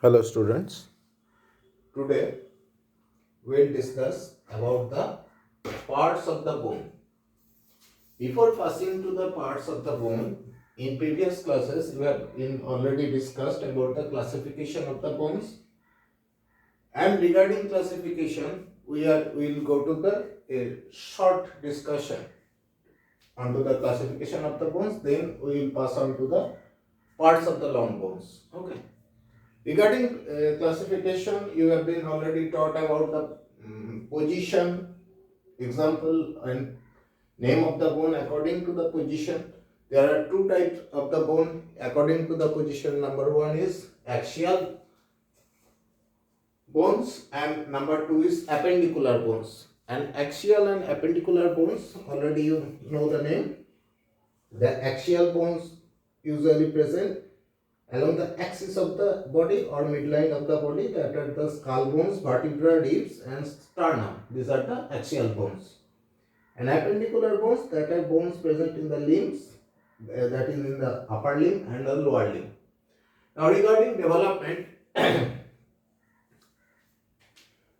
Hello students. Today we'll discuss about the parts of the bone. Before passing to the parts of the bone, in previous classes we have already discussed about the classification of the bones. And regarding classification, we'll go to the short discussion onto the classification of the bones. Then we will pass on to the parts of the long bones. Okay. Regarding classification, you have been already taught about the position, example, and name of the bone according to the position. There are two types of the bone according to the position. Number one is axial bones, and number two is appendicular bones. And axial and appendicular bones, already you know the name. The axial bones usually present along the axis of the body or midline of the body, that are the skull bones, vertebra, ribs and sternum. These are the axial bones. And appendicular bones, that are bones present in the limbs, that is in the upper limb and the lower limb. Now regarding development,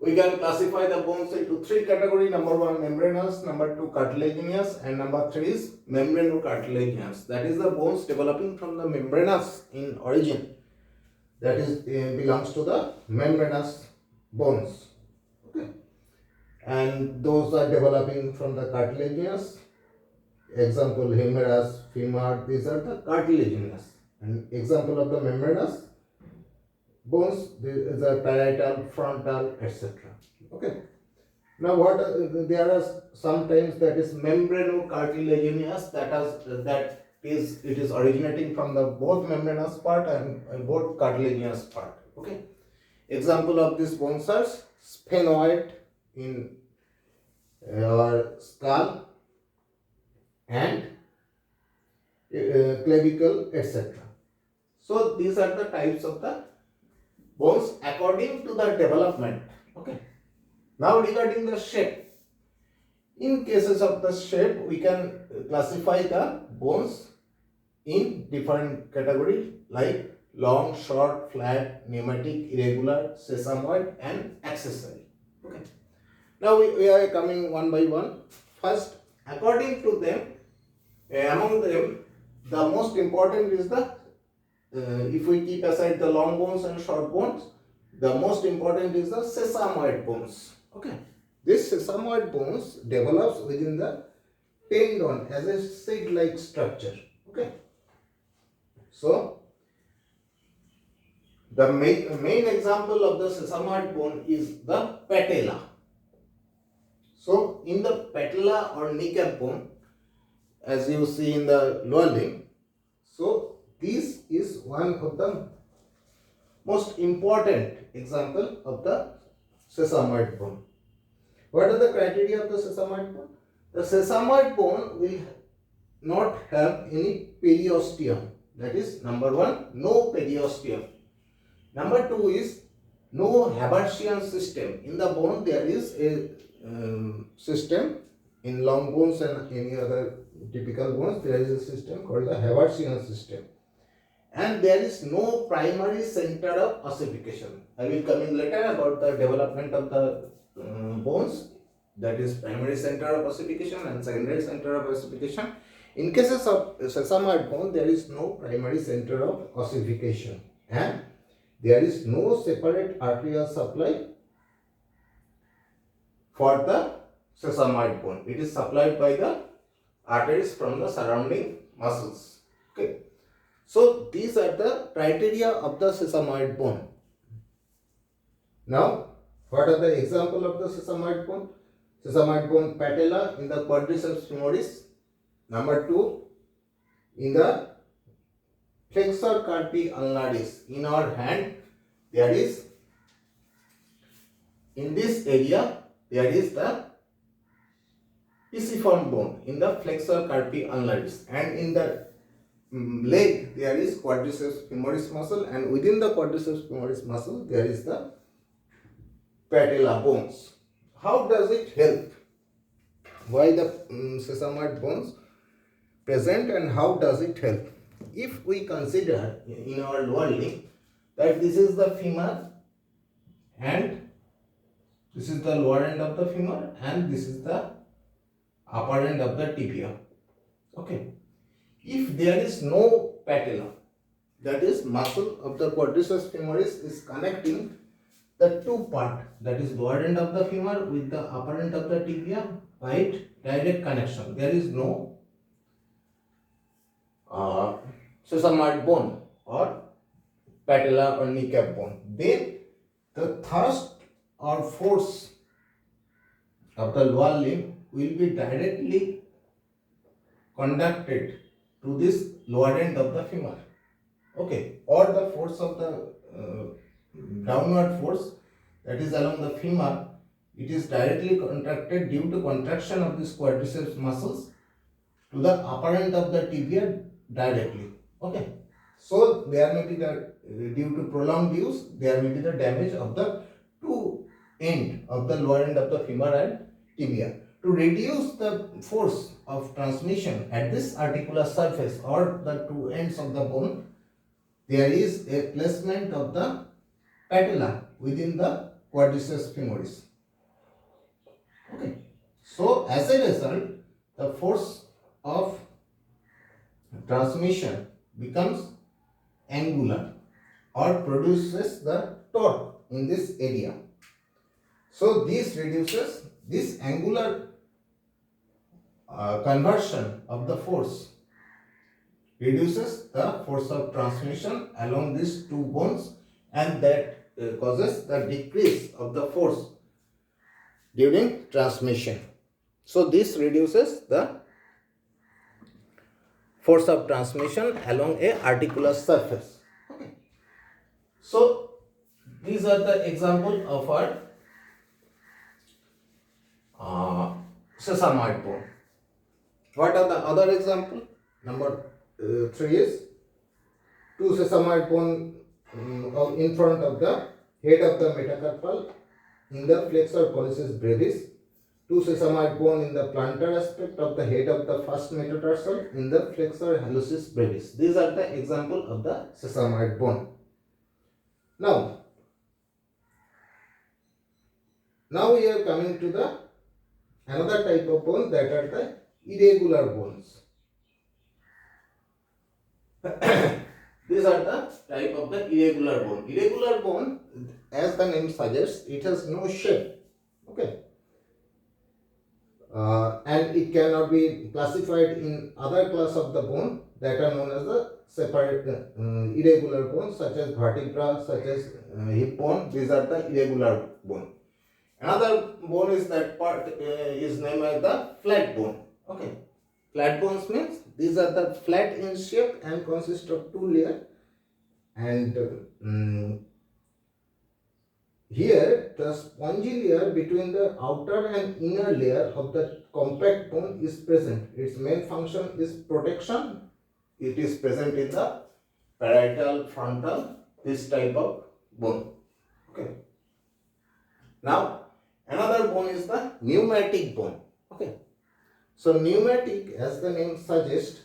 we can classify the bones into three categories. Number one, membranous, number two, cartilaginous, and number three is membranocartilaginous. That is the bones developing from the membranous in origin. That is belongs to the membranous bones. Okay. And those are developing from the cartilaginous. Example, humerus, femur, these are the cartilaginous. And example of the membranous bones, is a parietal, frontal, etc. Okay. Now, there are sometimes that is membranocartilaginous, it is originating from the both membranous part and both cartilaginous part. Okay. Example of these bones are sphenoid in our skull and clavicle, etc. So these are the types of the bones according to the development. Okay. Now regarding the shape, in cases of the shape, we can classify the bones in different categories like long, short, flat, pneumatic, irregular, sesamoid and accessory. Okay. Now we are coming one by one. First, according to them, among them, the most important is the if we keep aside the long bones and short bones, the most important is the sesamoid bones. Okay. This sesamoid bones develops within the tendon as a seed-like structure. Okay. So the main example of the sesamoid bone is the patella. So in the patella or kneecap bone, as you see in the lower limb, so this is one of the most important example of the sesamoid bone. What are the criteria of the sesamoid bone? The sesamoid bone will not have any periosteum. That is number one, no periosteum. Number two is no Haversian system. In the bone there is a system. In long bones and any other typical bones there is a system called the Haversian system. And there is no primary center of ossification. I will come in later about the development of the bones, that is primary center of ossification and secondary center of ossification. In cases of sesamoid bone, there is no primary center of ossification and there is no separate arterial supply for the sesamoid bone. It is supplied by the arteries from the surrounding muscles. Okay. So these are the criteria of the sesamoid bone. Now, what are the example of the sesamoid bone? Sesamoid bone patella in the quadriceps femoris. Number two, in the flexor carpi ulnaris. In our hand, there is, in this area, there is the pisiform bone in the flexor carpi ulnaris, and in the leg there is quadriceps femoris muscle, and within the quadriceps femoris muscle there is the patella bones. How does it help? Why the sesamoid bones present and how does it help? If we consider in our lower limb that this is the femur and this is the lower end of the femur and this is the upper end of the tibia. Okay. If there is no patella, that is muscle of the quadriceps femoris is connecting the two part, that is lower end of the femur with the upper end of the tibia, right? Direct connection. There is no sesamoid bone or patella or kneecap bone. Then the thrust or force of the lower limb will be directly conducted to this lower end of the femur. Okay, or the force of the downward force that is along the femur, it is directly contracted due to contraction of these quadriceps muscles to the upper end of the tibia directly. Okay, so there may be the due to prolonged use, there may be the damage of the two end of the lower end of the femur and tibia. To reduce the force of transmission at this articular surface or the two ends of the bone, there is a placement of the patella within the quadriceps femoris. Okay. So as a result, the force of transmission becomes angular or produces the torque in this area. So this reduces this angular conversion of the force reduces the force of transmission along these two bones, and that causes the decrease of the force during transmission. So this reduces the force of transmission along a articular surface. Okay. So these are the example of our sesamoid bone. What are the other example? Number 3 is two sesamoid bone in front of the head of the metacarpal in the flexor pollicis brevis, two sesamoid bone in the plantar aspect of the head of the first metatarsal in the flexor hallucis brevis. These are the example of the sesamoid bone. Now we are coming to the another type of bone, that are the irregular bones. These are the type of the irregular bone. Irregular bone, as the name suggests, it has no shape. Okay. And it cannot be classified in other class of the bone that are known as the separate irregular bones, such as vertebra, such as hip bone. These are the irregular bone. Another bone is that part is named as the flat bone. Okay. Flat bones means these are the flat in shape and consist of two layers, and here the spongy layer between the outer and inner layer of the compact bone is present. Its main function is protection. It is present in the parietal, frontal, this type of bone. Okay. Now another bone is the pneumatic bone. Okay. So pneumatic, as the name suggests,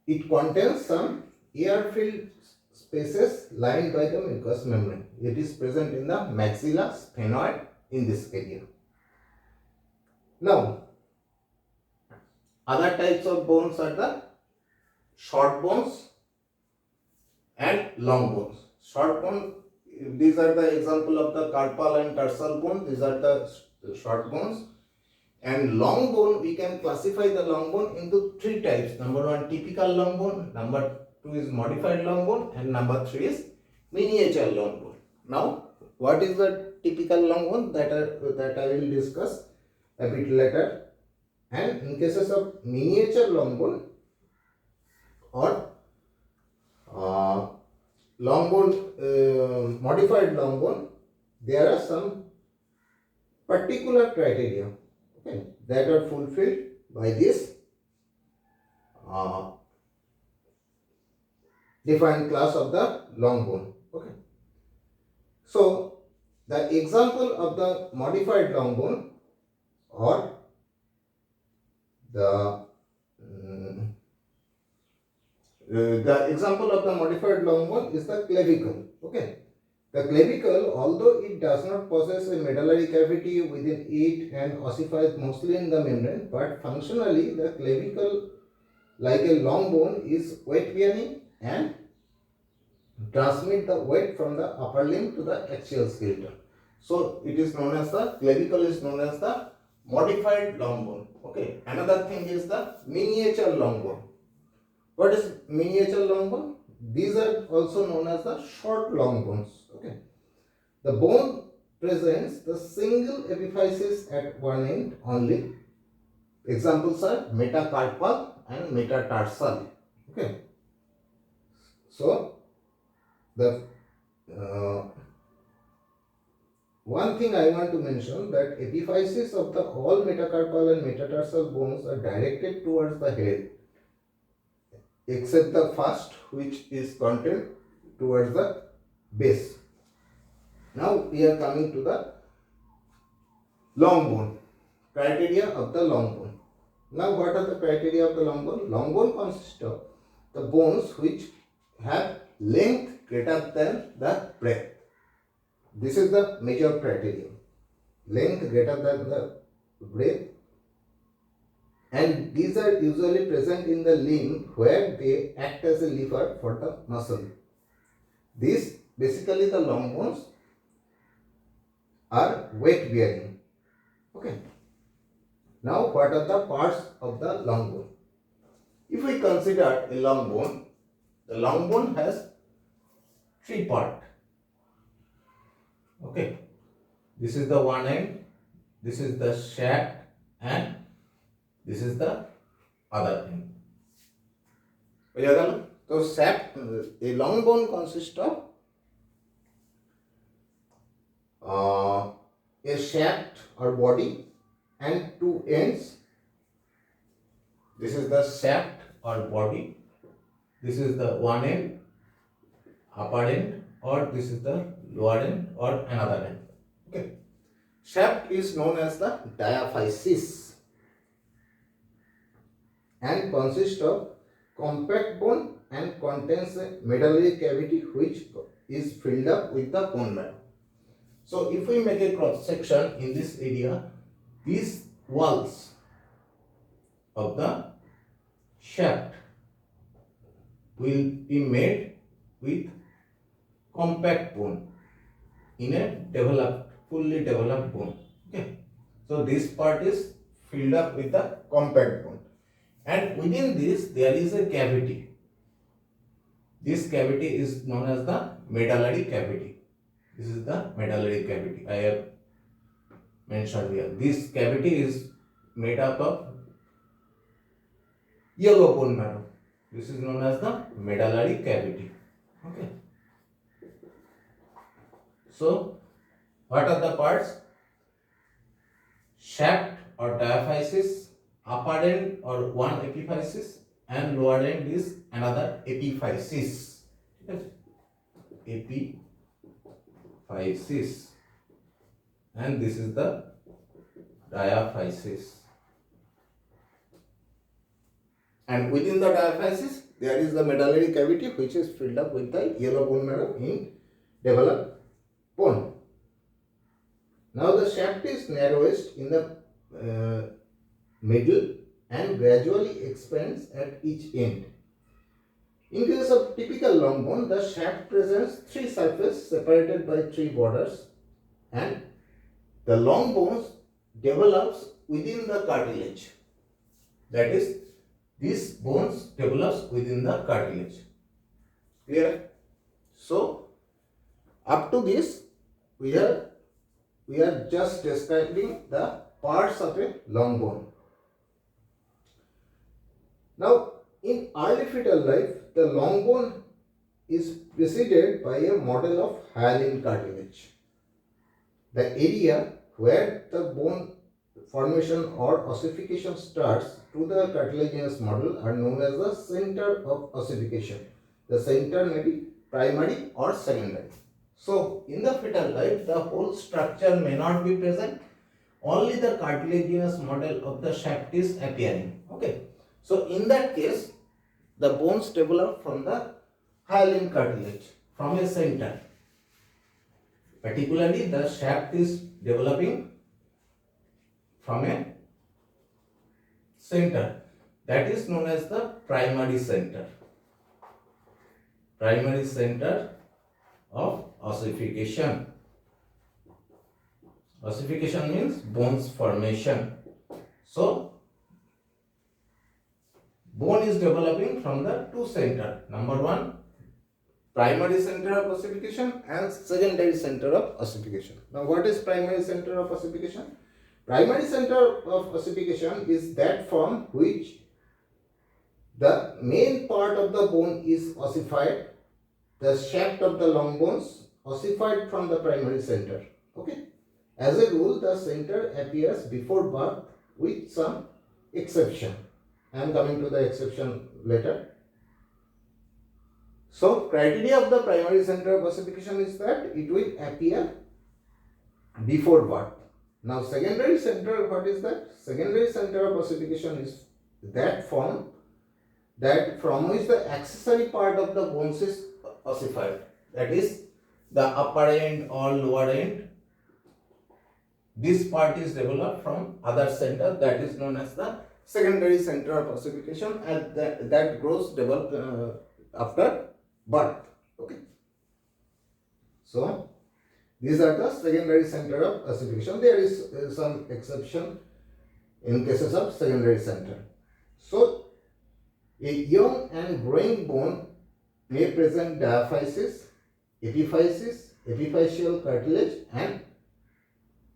it contains some air-filled spaces lined by the mucous membrane. It is present in the maxilla, sphenoid, in this area. Now, other types of bones are the short bones and long bones. Short bone, these are the example of the carpal and tarsal bone. These are the short bones. And long bone, we can classify the long bone into three types. Number 1, typical long bone. Number 2 is modified long bone, and number 3 is miniature long bone. Now, what is the typical long bone that I will discuss a bit later. And in cases of miniature long bone or long bone, modified long bone, there are some particular criteria, okay, that are fulfilled by this defined class of the long bone. Okay. So the example of the modified long bone or the The example of the modified long bone is the clavicle. Okay. The clavicle, although it does not possess a medullary cavity within it and ossifies mostly in the membrane, but functionally the clavicle, like a long bone, is weight bearing and transmit the weight from the upper limb to the axial skeleton. So it is known as the clavicle is known as the modified long bone. Okay. Another thing is the miniature long bone. What is miniature long bone? These are also known as the short long bones. Okay. The bone presents the single epiphysis at one end only. Examples are metacarpal and metatarsal. Okay. So the one thing I want to mention that epiphysis of the all metacarpal and metatarsal bones are directed towards the head, except the first, which is content towards the base. Now we are coming to the long bone. Criteria of the long bone. Now what are the criteria of the long bone? Long bone consists of the bones which have length greater than the breadth. This is the major criterion. Length greater than the breadth, and these are usually present in the limb where they act as a lever for the muscle. These basically the long bones are weight bearing. Okay. Now what are the parts of the long bone? If we consider a long bone, the long bone has three parts. Okay. This is the one end, this is the shaft, and this is the other end. So shaft, a long bone consists of a shaft or body and two ends. This is the shaft or body. This is the one end, upper end, or this is the lower end or another end. Okay. Shaft is known as the diaphysis and consists of compact bone and contains a medullary cavity which is filled up with the bone marrow. So if we make a cross section in this area, these walls of the shaft will be made with compact bone in a fully developed bone. Okay. So this part is filled up with the compact bone, and within this there is a cavity. This cavity is known as the medullary cavity. This is the medullary cavity I have mentioned here. This cavity is made up of yellow bone marrow. This is known as the medullary cavity. Okay. So what are the parts? Shaft or diaphysis, upper end or one epiphysis, and lower end is another epiphysis. Epiphysis, and this is the diaphysis. And within the diaphysis, there is the medullary cavity which is filled up with the yellow bone marrow in developed bone. Now the shaft is narrowest in the middle and gradually expands at each end. In case of typical long bone, the shaft presents three surfaces separated by three borders, and the long bones develops within the cartilage. That is, these bones develops within the cartilage. Clear? So up to this we are just describing the parts of a long bone. Now in early fetal life, the long bone is preceded by a model of hyaline cartilage. The area where the bone formation or ossification starts to the cartilaginous model are known as the center of ossification. The center may be primary or secondary. So in the fetal life, the whole structure may not be present. Only the cartilaginous model of the shaft is appearing. Okay. So in that case, the bones develop from the hyaline cartilage, from a center. Particularly, the shaft is developing from a center, that is known as the primary center. Primary center of ossification. Ossification means bones formation. So, bone is developing from the two center. Number one, primary center of ossification, and secondary center of ossification. Now, what is primary center of ossification? Primary center of ossification is that from which the main part of the bone is ossified, the shaft of the long bones ossified from the primary center. Okay. As a rule, the center appears before birth with some exception. I am coming to the exception later. So, criteria of the primary center of ossification is that it will appear before birth. Now, secondary center, what is that? Secondary center of ossification is that form that from which the accessory part of the bones is ossified. That is the upper end or lower end. This part is developed from other center, that is known as the secondary center of ossification, and that grows developed after birth. Okay. So, these are the secondary center of ossification. There is some exception in cases of secondary center. So, a young and growing bone may present diaphysis, epiphysis, epiphyseal cartilage, and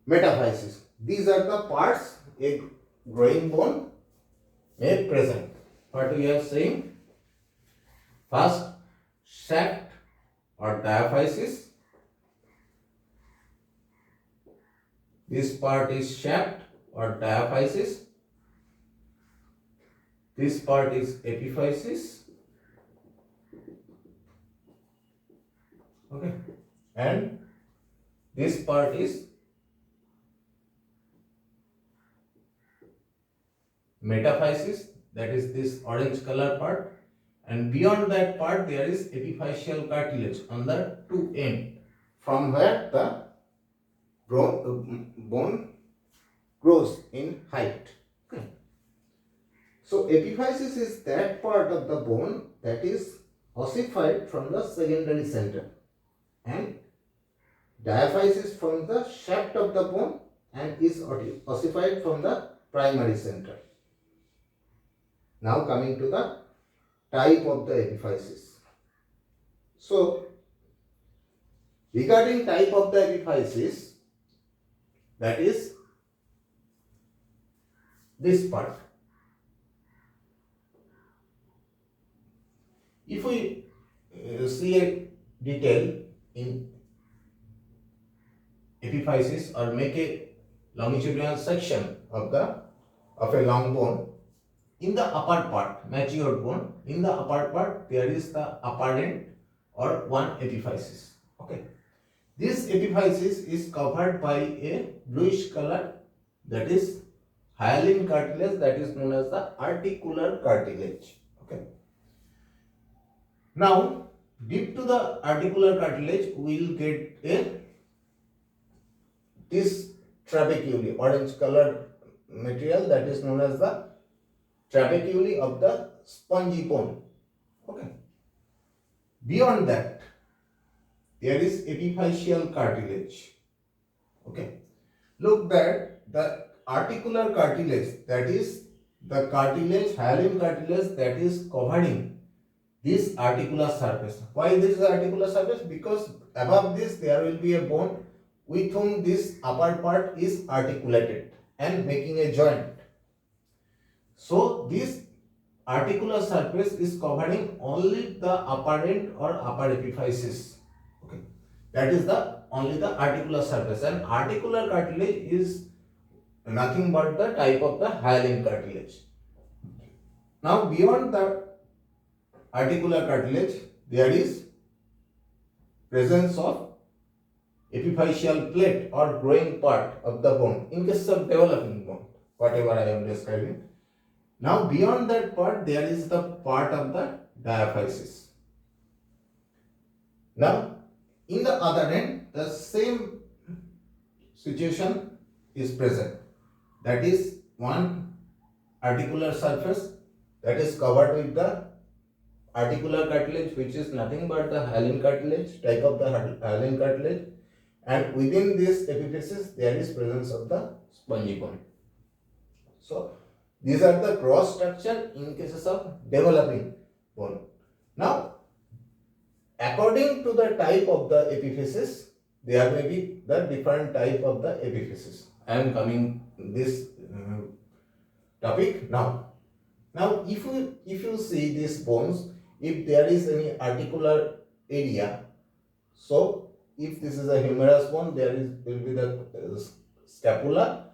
metaphysis. These are the parts a growing bone may present. What we are saying? First, shaft or diaphysis. This part is shaft or diaphysis. This part is epiphysis. Okay. And this part is metaphysis, that is this orange color part, and beyond that part there is epiphyseal cartilage on the two end, from where the bone grows in height. Okay. So, epiphysis is that part of the bone that is ossified from the secondary center, and diaphysis from the shaft of the bone and is ossified from the primary center. Now, coming to the type of the epiphysis. So, regarding type of the epiphysis, that is this part. If we see a detail in epiphysis or make a longitudinal section of a long bone, in the upper part, matured bone, in the upper part there is the upper end or one epiphysis. Okay. This epiphysis is covered by a bluish color, that is hyaline cartilage, that is known as the articular cartilage. Okay. Now, deep to the articular cartilage, we will get this trabeculae, orange color material, that is known as the trabeculae of the spongy bone. Okay. Beyond that, there is epiphyseal cartilage. Okay. Look that the articular cartilage, that is the cartilage, hyaline cartilage that is covering this articular surface. Why this is articular surface? Because above this there will be a bone with whom this upper part is articulated and making a joint. So, this articular surface is covering only the upper end or upper epiphysis. Okay. That is only the articular surface, and articular cartilage is nothing but the type of the hyaline cartilage. Now, beyond the articular cartilage, there is presence of epiphyseal plate or growing part of the bone in case of developing bone, whatever I am describing. Now beyond that part, there is the part of the diaphysis. Now in the other end, the same situation is present. That is one articular surface that is covered with the articular cartilage, which is nothing but the hyaline cartilage, type of the hyaline cartilage, and within this epiphysis there is presence of the spongy bone. So these are the cross structure in cases of developing bone. Now according to the type of the epiphysis, there may be the different type of the epiphysis. I am coming this topic now. Now if you see these bones, if there is any articular area, so if this is a humerus bone, there will be the scapula,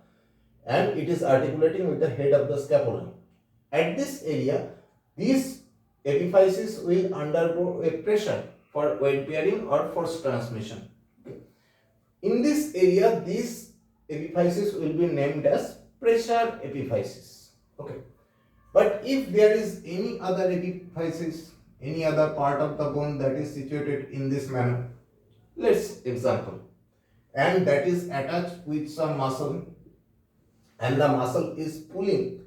and it is articulating with the head of the scapula. At this area, these epiphysis will undergo a pressure for weight bearing or force transmission. In this area, these epiphysis will be named as pressure epiphysis. Okay. But if there is any other epiphysis, any other part of the bone that is situated in this manner, let's example, and that is attached with some muscle, and the muscle is pulling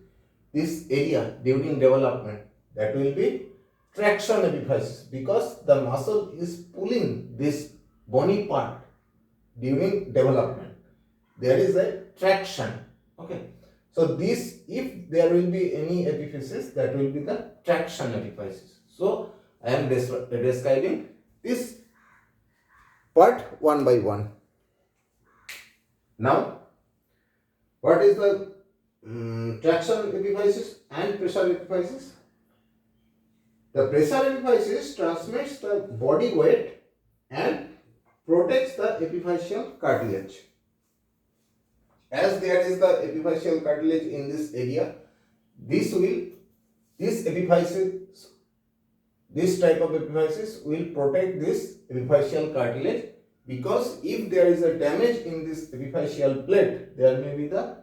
this area during development, that will be traction epiphysis, because the muscle is pulling this bony part during development. There is a traction. Okay. So this, if there will be any epiphysis, that will be the traction epiphysis. So I am describing this part one by one. Now, what is the traction epiphysis and pressure epiphysis? The pressure epiphysis transmits the body weight and protects the epiphyseal cartilage. As there is the epiphyseal cartilage in this area, this epiphysis, this type of epiphysis will protect this epiphyseal cartilage, because if there is a damage in this epiphyseal plate, there may be the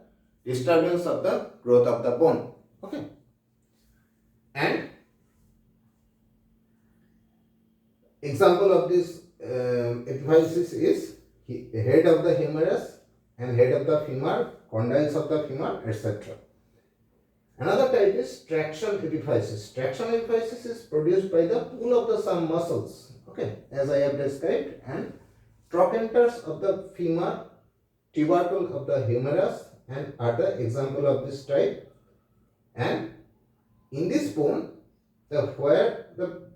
disturbance of the growth of the bone. Okay. And example of this epiphysis is head of the humerus and head of the femur, condyles of the femur, etc. Another type is traction epiphysis. Traction epiphysis is produced by the pull of the some muscles, okay, as I have described, and trochanters of the femur, tubercle of the humerus, and are the example of this type. And in this bone, where the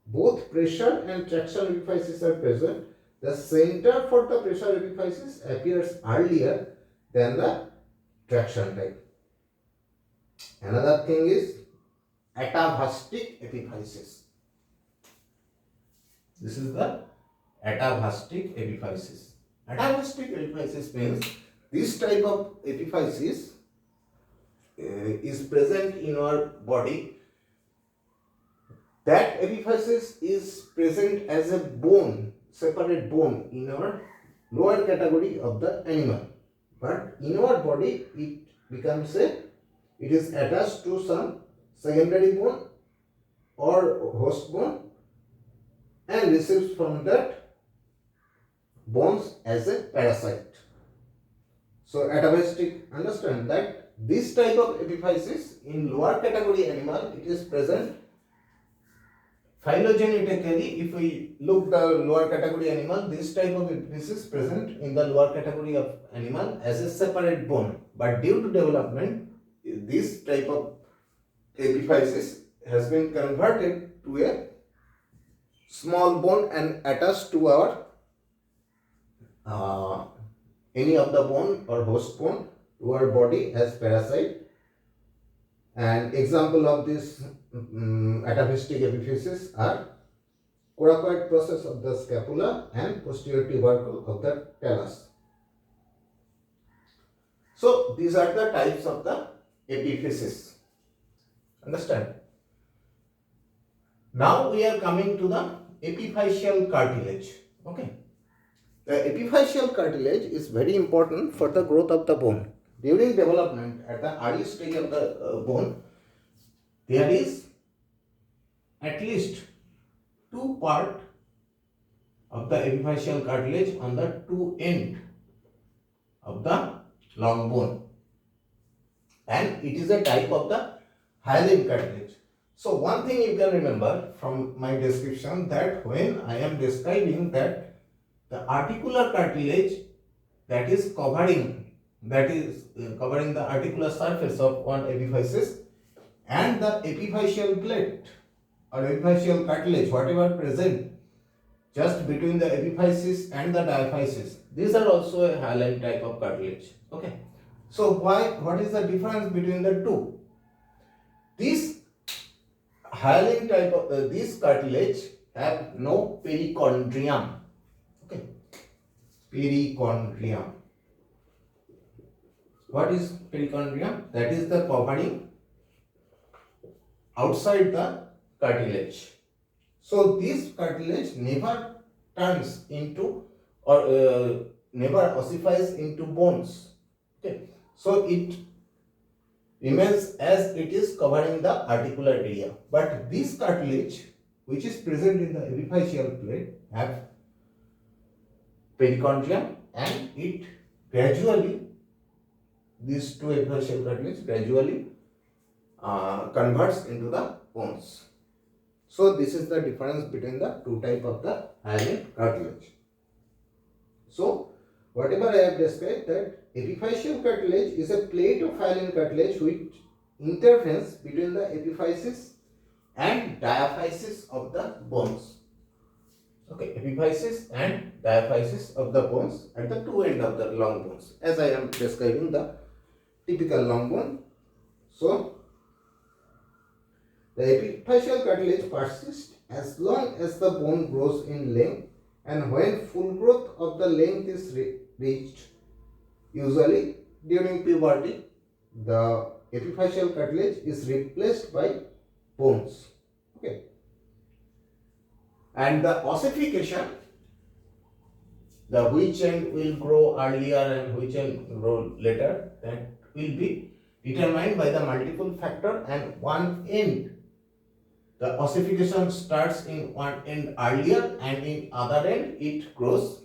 both pressure and traction epiphysis are present, the center for the pressure epiphysis appears earlier than the traction type. Another thing is atavastic epiphysis. This is the atavastic epiphysis. Atavastic epiphysis means this type of epiphysis is present in our body. That epiphysis is present as a bone, separate bone in our lower category of the animal, but in our body it is attached to some secondary bone or host bone and receives from that bones as a parasite. So atavastic, understand that this type of epiphysis in lower category animal, it is present phylogenetically. If we look the lower category animal, this type of epiphysis present in the lower category of animal as a separate bone, but due to development, this type of epiphysis has been converted to a small bone and attached to our any of the bone or host bone to our body as parasite. And example of this atavistic epiphysis are coracoid process of the scapula and posterior tubercle of the talus. So these are the types of the epiphysis. Understand? Now we are coming to the epiphyseal cartilage. Okay. The epiphyseal cartilage is very important for the growth of the bone, during development at the early stage of the bone, there is at least two part of the epiphyseal cartilage on the two end of the long bone, and it is a type of the hyaline cartilage. So one thing you can remember from my description, that when I am describing that the articular cartilage that is covering the articular surface of one epiphysis, and the epiphyseal plate or epiphyseal cartilage, whatever present just between the epiphysis and the diaphysis, these are also a hyaline type of cartilage. Okay, so what is the difference between the two? This hyaline type of this cartilage have no perichondrium. Okay, perichondrium. What is perichondrium? That is the covering outside the cartilage. So this cartilage never turns into or never ossifies into bones. Okay, so it remains as it is covering the articular area. But this cartilage, which is present in the epiphyseal plate, have perichondrium, and it gradually, these two epiphyseal cartilage gradually converts into the bones. So this is the difference between the two type of the hyaline cartilage. So whatever I have described, that epiphyseal cartilage is a plate of hyaline cartilage which intervenes between the epiphysis and diaphysis of the bones. Okay, epiphysis and diaphysis of the bones at the two end of the long bones, as I am describing the typical long bone. So the epiphyseal cartilage persists as long as the bone grows in length, and when full growth of the length is reached, usually during puberty, the epiphyseal cartilage is replaced by bones. Okay, and the ossification, the which end will grow earlier and which end grow later, that will be determined by the multiple factor, and one end, the ossification starts in one end earlier, and in other end it grows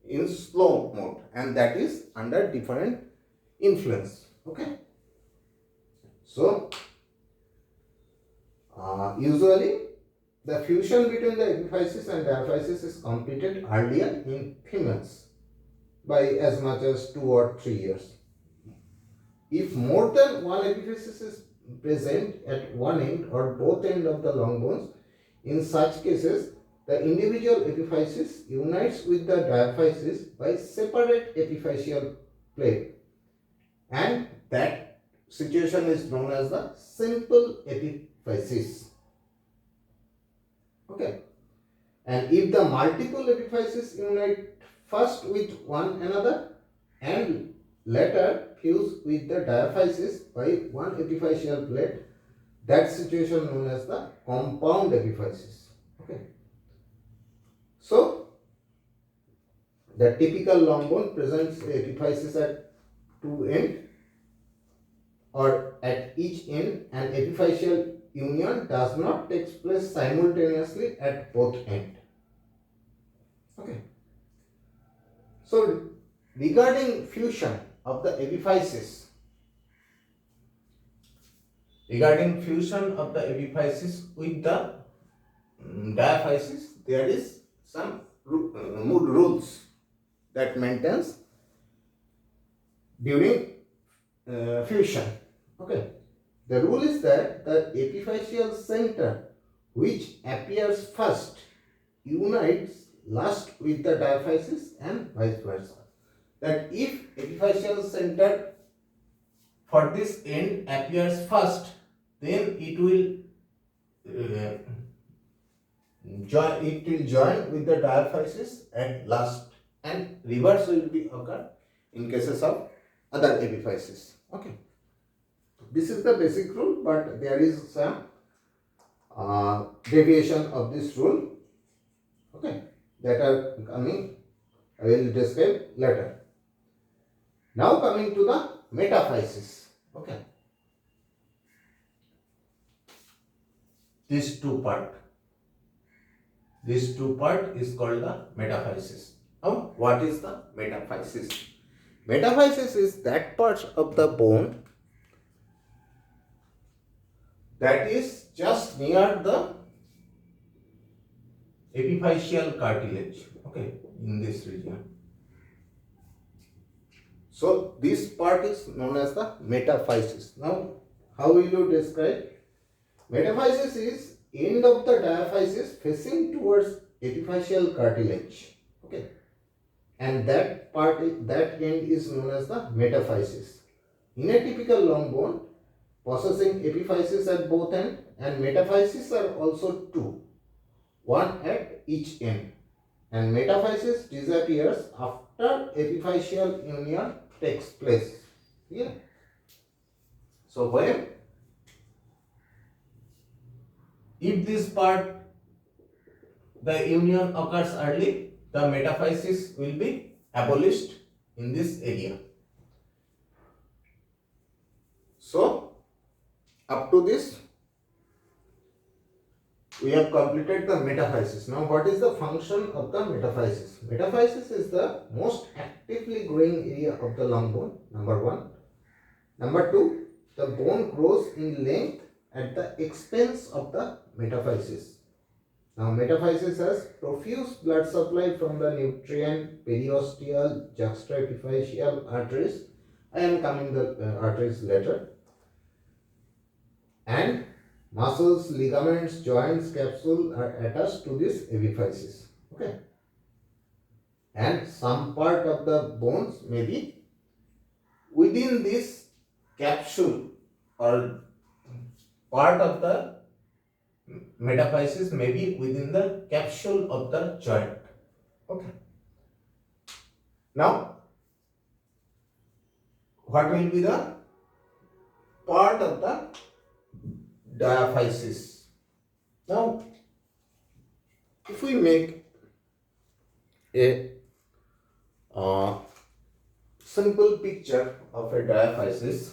in slow mode, and that is under different influence. Okay, so usually the fusion between the epiphysis and diaphysis is completed earlier in females by as much as 2 or 3 years. If more than one epiphysis is present at one end or both end of the long bones, in such cases the individual epiphysis unites with the diaphysis by separate epiphyseal plate, and that situation is known as the simple epiphysis. Okay, and if the multiple epiphysis unite first with one another and later fuse with the diaphysis by one epiphyseal plate, that situation known as the compound epiphysis. Okay, so the typical long bone presents epiphysis at two ends or at each end, and epiphyseal union does not take place simultaneously at both ends. Okay, so regarding fusion of the epiphysis, with the diaphysis, there is some rules that maintains during fusion. Okay, the rule is that the epiphyseal center which appears first unites last with the diaphysis, and vice versa. That if epiphyseal center for this end appears first, then it will join with the diaphysis at last, and reverse will be occur in cases of other epiphysis. Okay, this is the basic rule, but there is some deviation of this rule. Okay, that are coming, I will describe later. Now coming to the metaphysis. Okay. These two part is called the metaphysis. Now, what is the metaphysis? Metaphysis is that part of the bone that is just near the epiphyseal cartilage. Okay, in this region. So this part is known as the metaphysis. Now, how will you describe? Metaphysis is end of the diaphysis facing towards epiphyseal cartilage. Okay, and that end is known as the metaphysis. In a typical long bone, possessing epiphysis at both ends and metaphysis are also two, one at each end, and metaphysis disappears after epiphyseal union takes place. Yeah. So when if this part the union occurs early, the metaphysis will be abolished in this area. So up to this we have completed the metaphysis. Now what is the function of the metaphysis? Metaphysis is the most actively growing area of the long bone, number one. Number two, the bone grows in length at the expense of the metaphysis. Now metaphysis has profuse blood supply from the nutrient periosteal juxtaepiphyseal arteries. I am coming the arteries later. And muscles, ligaments, joints, capsule are attached to this epiphysis. Okay. And some part of the bones may be within this capsule, or part of the metaphysis may be within the capsule of the joint. Okay. Now, what will be the part of the diaphysis? Now, if we make a simple picture of a diaphysis.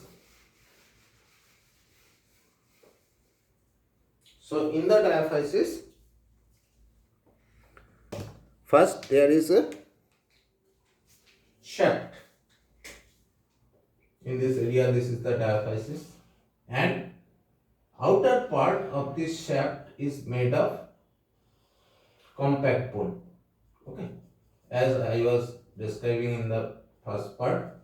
So in the diaphysis, first there is a shaft. In this area, this is the diaphysis, and outer part of this shaft is made of compact bone. Okay, as I was describing in the first part.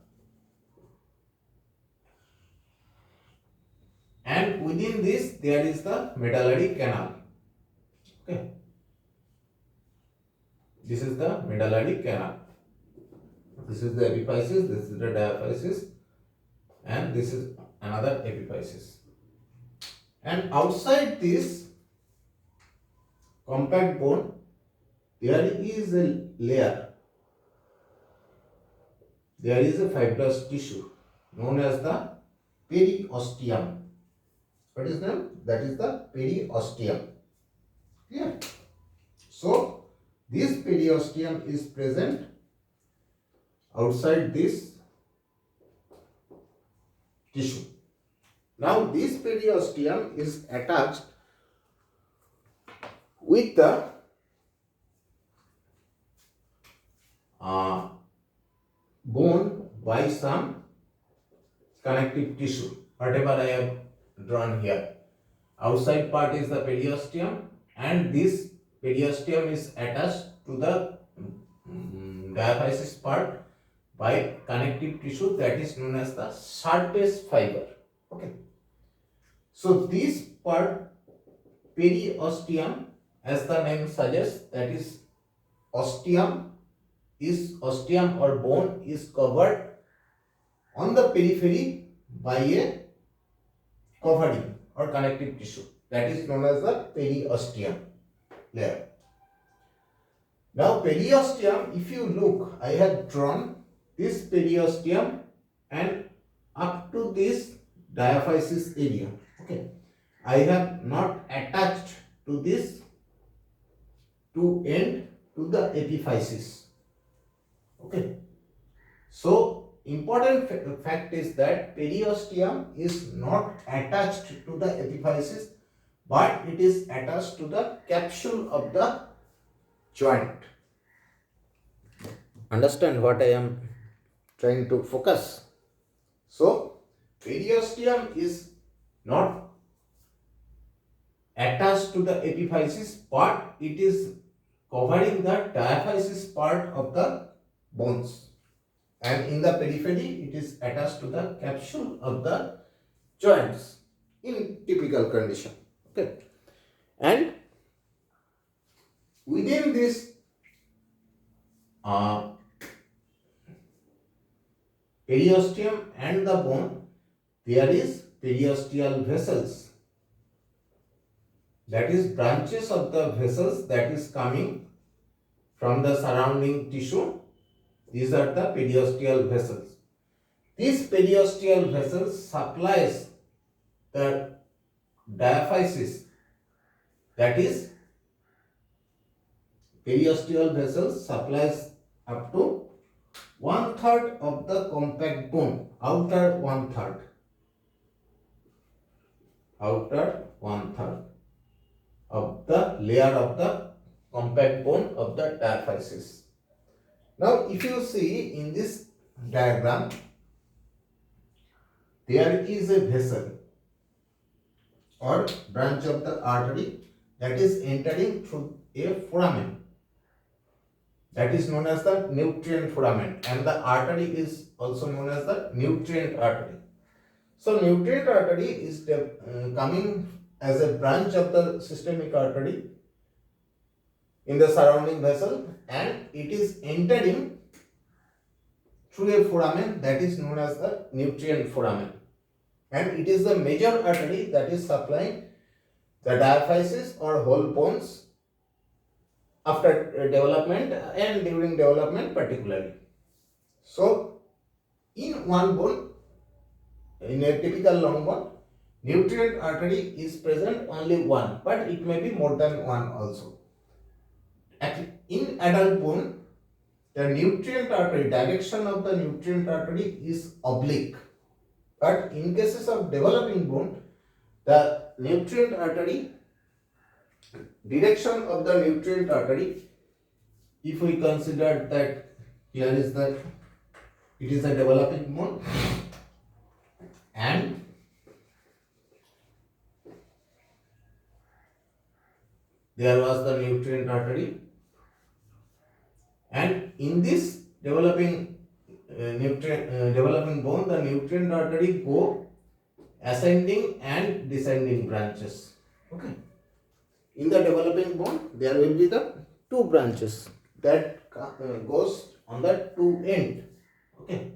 And within this there is the medullary canal. Okay, this is the medullary canal. This is the epiphysis, this is the diaphysis, and this is another epiphysis. And outside this compact bone, there is a layer. There is a fibrous tissue known as the periosteum. What is that? That is the periosteum. Yeah. So this periosteum is present outside this tissue. Now this periosteum is attached with the bone by some connective tissue, whatever I have drawn here. Outside part is the periosteum, and this periosteum is attached to the diaphysis part by connective tissue that is known as the surface fiber. Okay. So this part, periosteum, as the name suggests, that is osteum or bone is covered on the periphery by a covering or connective tissue that is known as the periosteum layer. Now periosteum, if you look, I have drawn this periosteum and up to this diaphysis area. Okay, I have not attached to this to end to the epiphysis. Okay, so important fact is that periosteum is not attached to the epiphysis, but it is attached to the capsule of the joint. Understand what I am trying to focus? So, periosteum is not attached to the epiphysis, but it is covering the diaphysis part of the bones, and in the periphery it is attached to the capsule of the joints in typical condition. Okay, and within this periosteum and the bone, there is periosteal vessels, that is branches of the vessels that is coming from the surrounding tissue. These are the periosteal vessels. These periosteal vessels supplies the diaphysis, that is periosteal vessels supplies up to 1/3 of the compact bone, outer 1/3 of the layer of the compact bone of the diaphysis. Now, if you see in this diagram, there is a vessel or branch of the artery that is entering through a foramen, that is known as the nutrient foramen, and the artery is also known as the nutrient artery. So, nutrient artery is coming as a branch of the systemic artery in the surrounding vessel, and it is entering through a foramen that is known as the nutrient foramen, and it is the major artery that is supplying the diaphysis or whole bones after development and during development particularly. So, in one bone, in a typical long bone, nutrient artery is present only one, but it may be more than one also. In adult bone, the nutrient artery, direction of the nutrient artery is oblique, but in cases of developing bone, the nutrient artery, direction of the nutrient artery, if we consider that here is the, it is a developing bone, and there was the nutrient artery, and in this developing developing bone, the nutrient artery go ascending and descending branches. Okay, in the developing bone there will be the two branches that goes on the two end. Okay,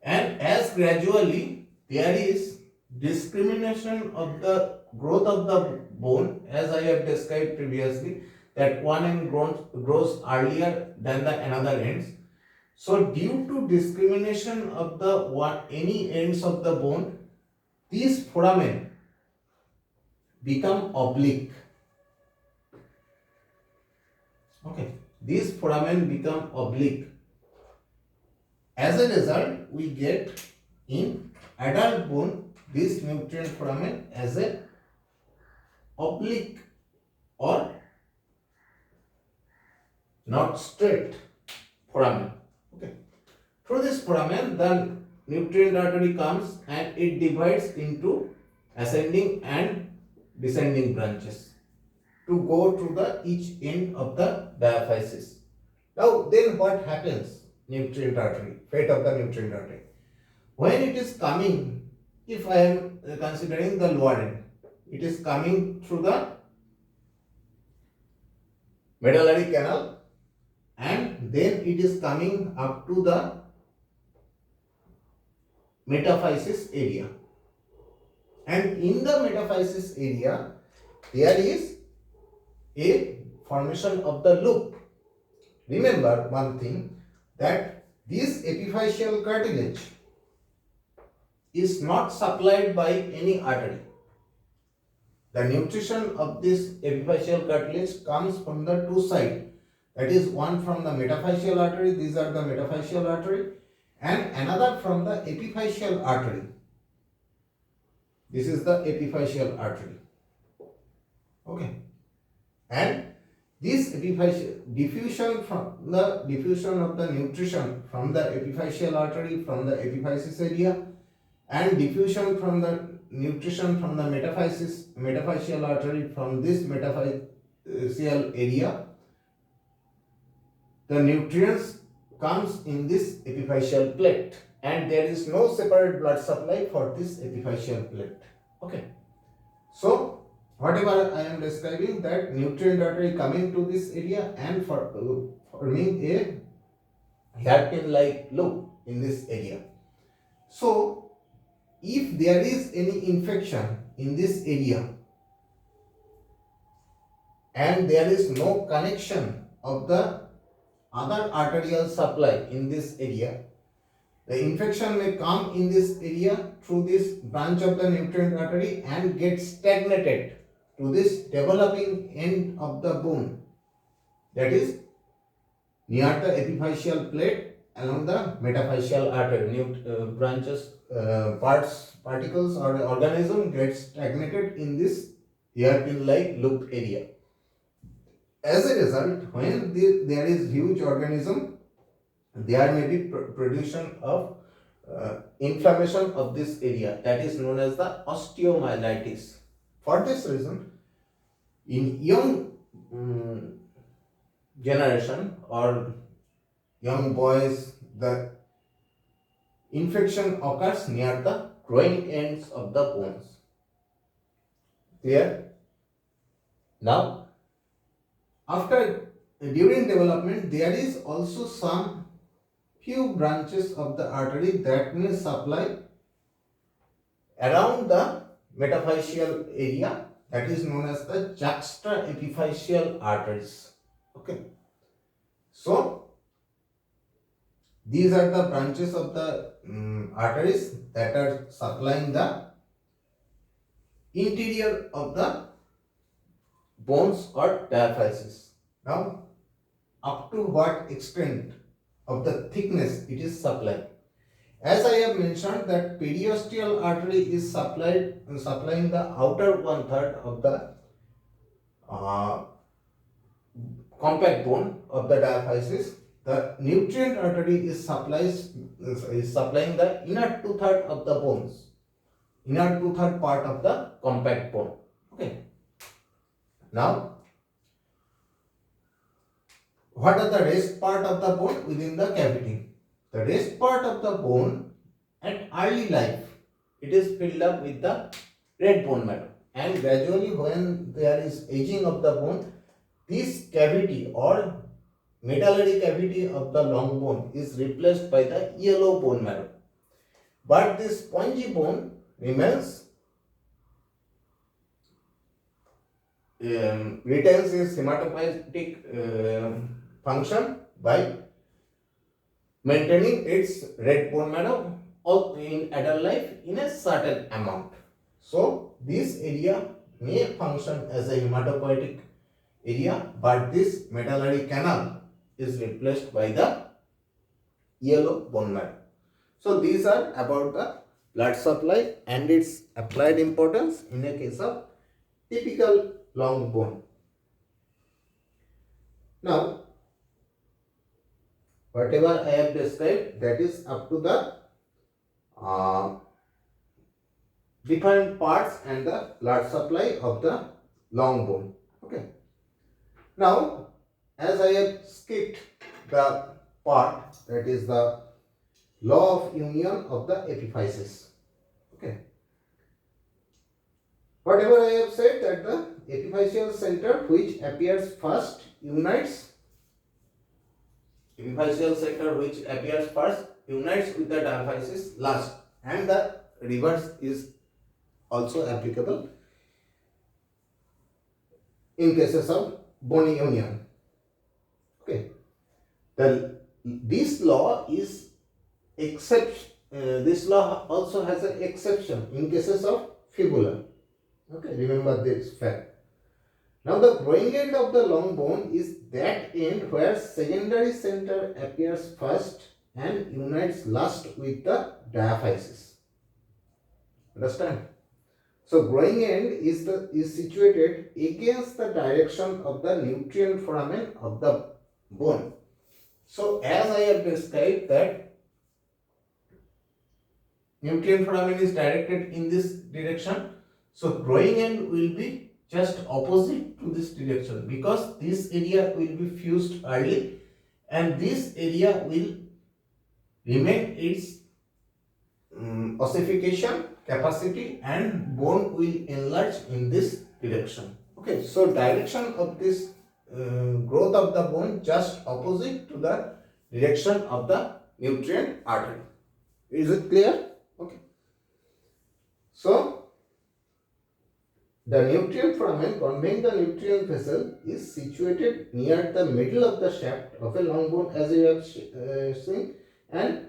and as gradually there is discrimination of the growth of the bone, as I have described previously, that one end grows earlier than the another ends. So, due to discrimination of the any ends of the bone, these foramen become oblique. Okay, these foramen become oblique. As a result, we get in adult bone this nutrient foramen as a oblique or not straight foramen. Okay, through this foramen the nutrient artery comes and it divides into ascending and descending branches to go to the each end of the diaphysis. Now then what happens? Nutrient artery, fate of the nutrient artery. When it is coming, if I am considering the lower end, it is coming through the medullary canal, and then it is coming up to the metaphysis area, and in the metaphysis area there is a formation of the loop. Remember one thing, that this epiphyseal cartilage is not supplied by any artery. The nutrition of this epiphyseal cartilage comes from the two sides. That is one from the metaphyseal artery, these are the metaphyseal artery, and another from the epiphyseal artery. This is the epiphyseal artery. Okay. And this diffusion of the nutrition from the epiphyseal artery, from the epiphysis area, and diffusion from the nutrition from the metaphyseal artery from this metaphyseal area, the nutrients comes in this epiphyseal plate, and there is no separate blood supply for this epiphyseal plate. Okay. So whatever I am describing, that nutrient artery coming to this area and forming a hairpin like loop in this area. So if there is any infection in this area and there is no connection of the other arterial supply in this area, the infection may come in this area through this branch of the nutrient artery and get stagnated to this developing end of the bone, that is near the epiphyseal plate along the metaphyseal artery. Particles or organism get stagnated in this hairpin like loop area. As a result, when there is huge organism, there may be production of inflammation of this area, that is known as the osteomyelitis. For this reason, in young generation or young boys, the infection occurs near the growing ends of the bones. Clear? Now, during development, there is also some few branches of the artery that may supply around the metaphyseal area, that is known as the juxtaepiphyseal arteries. Okay. So these are the branches of the arteries that are supplying the interior of the bones or diaphysis. Now, up to what extent of the thickness it is supplied? As I have mentioned, that periosteal artery is supplying the outer 1/3 of the compact bone of the diaphysis. The nutrient artery is supplying the inner 2/3 of the bones, inner 2/3 part of the compact bone. Okay. Now, what are the rest part of the bone within the cavity? The rest part of the bone at early life, it is filled up with the red bone marrow, and gradually when there is aging of the bone, this cavity or medullary cavity of the long bone is replaced by the yellow bone marrow. But this spongy bone retains its hematopoietic function by maintaining its red bone marrow in adult life in a certain amount. So this area may function as a hematopoietic area, but this medullary canal is replaced by the yellow bone marrow. So these are about the blood supply and its applied importance in a case of typical long bone. Now, whatever I have described, that is up to the different parts and the blood supply of the long bone. Okay. Now, as I have skipped the part, that is the law of union of the epiphysis. Okay. Whatever I have said, that the epiphyseal center which appears first unites. Epiphyseal center which appears first unites with the diaphysis last, and the reverse is also applicable in cases of bony union. Okay. This law is this law also has an exception in cases of fibula. Okay, remember this fact. Now the growing end of the long bone is that end where secondary center appears first and unites last with the diaphysis. Understand? So growing end is situated against the direction of the nutrient foramen of the bone. So as I have described that nutrient foramen is directed in this direction, so growing end will be just opposite to this direction because this area will be fused early and this area will remain its ossification capacity and bone will enlarge in this direction. Okay, so direction of this growth of the bone just opposite to the direction of the nutrient artery. Is it clear? Okay. So the nutrient foramen conveying the nutrient vessel is situated near the middle of the shaft of a long bone as you have seen, and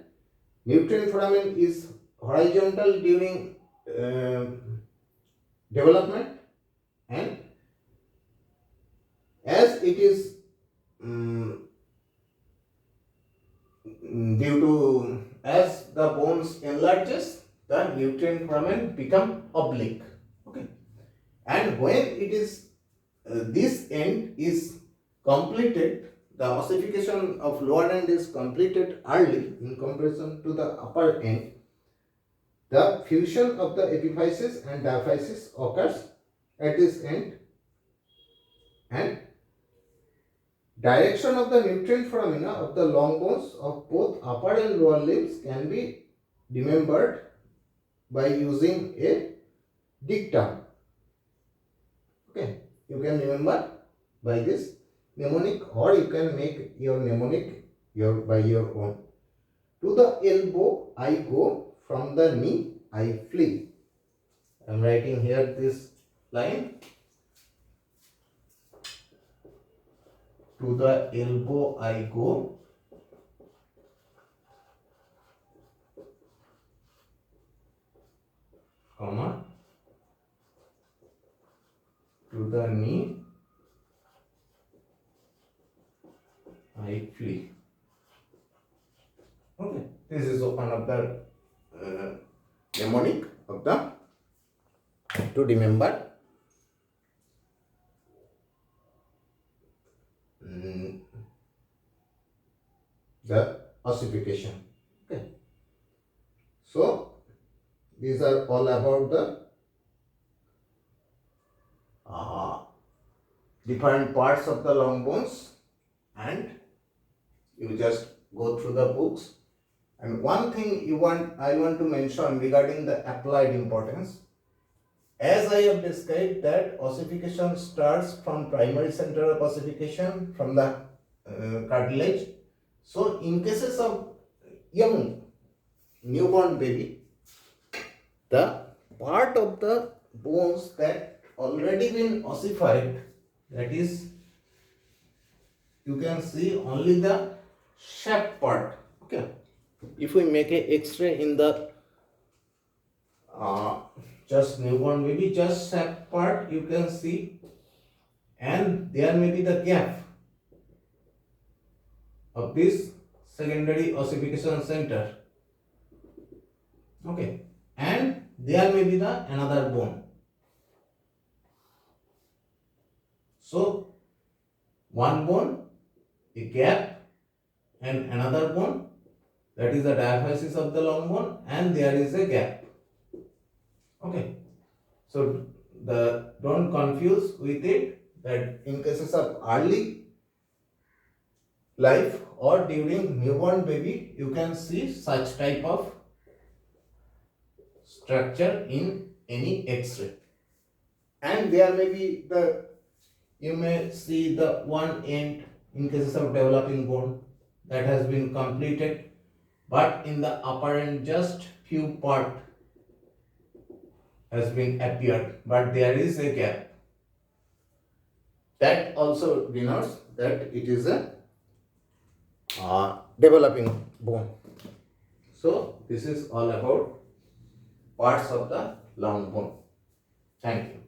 nutrient foramen is horizontal during development, and as it is due to as the bones enlarges, the nutrient foramen become oblique. Okay, and when it is this end is completed, the ossification of lower end is completed early in comparison to the upper end. The fusion of the epiphysis and diaphysis occurs at this end, and direction of the nutrient foramina of the long bones of both upper and lower limbs can be remembered by using a dictum. Okay, you can remember by this mnemonic, or you can make your mnemonic by your own. To the elbow I go, from the knee I flee. I am writing here this line. To the elbow I go, comma, to the knee I flee. Okay, this is one of the mnemonic of the to remember the ossification. Okay, so these are all about the different parts of the long bones, and you just go through the books. And one thing I want to mention regarding the applied importance, as I have described that ossification starts from primary center of ossification from the cartilage. So in cases of young newborn baby, the part of the bones that already been ossified, that is, you can see only the shaft part. Okay, if we make a x-ray in the just newborn baby, just shaft part you can see, and there may be the gap of this secondary ossification center. Okay, and there may be the another bone. So one bone, a gap, and another bone, that is the diaphysis of the long bone, and there is a gap. Okay, so don't confuse with it that in cases of early life or during newborn baby you can see such type of structure in any x-ray, and there may be you may see the one end in cases of developing bone that has been completed, but in the upper end just few part has been appeared, but there is a gap. That also denotes that it is a developing bone. So this is all about parts of the long bone. Thank you.